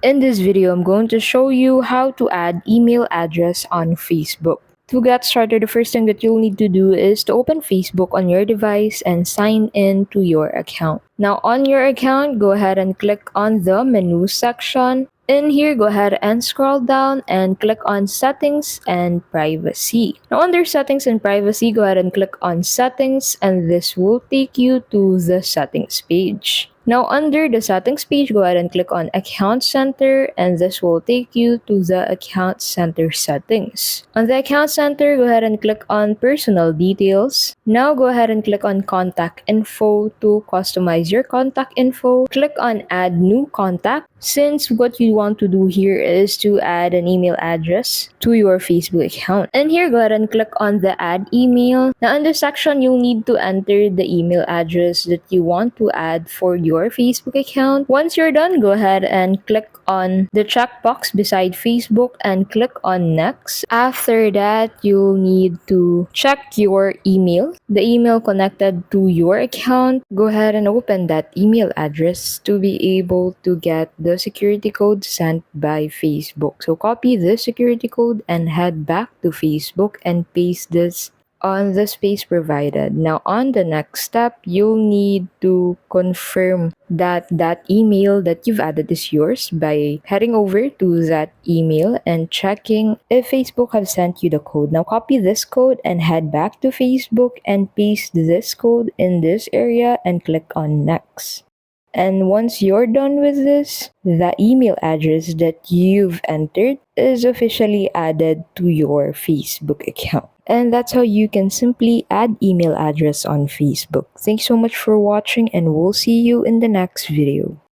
In this video, I'm going to show you how to add email address on Facebook. To get started, the first thing that you'll need to do is to open Facebook on your device and sign in to your account. Now on your account, go ahead and click on the menu section. In here, go ahead and scroll down and click on Settings and Privacy. Now under Settings and Privacy, go ahead and click on Settings and this will take you to the Settings page. Now under the settings page, go ahead and click on Account Center and this will take you to the Account Center settings. On the Account Center, go ahead and click on Personal Details. Now go ahead and click on Contact Info to customize your contact info. Click on Add New Contact since what you want to do here is to add an email address to your Facebook account. And here, go ahead and click on the Add Email. Now in this section, you'll need to enter the email address that you want to add for your Facebook account. Once you're done, go ahead and click on the checkbox beside Facebook and click on Next. After that, you'll need to check your email, the email connected to your account. Go ahead and open that email address to be able to get the security code sent by Facebook. So copy the security code and head back to Facebook and paste this on the space provided. Now on the next step, you'll need to confirm that that email that you've added is yours by heading over to that email and checking if Facebook have sent you the code. Now copy this code and head back to Facebook and paste this code in this area and click on Next. And once you're done with this, the email address that you've entered is officially added to your Facebook account. And that's how you can simply add email address on Facebook. Thanks so much for watching and we'll see you in the next video.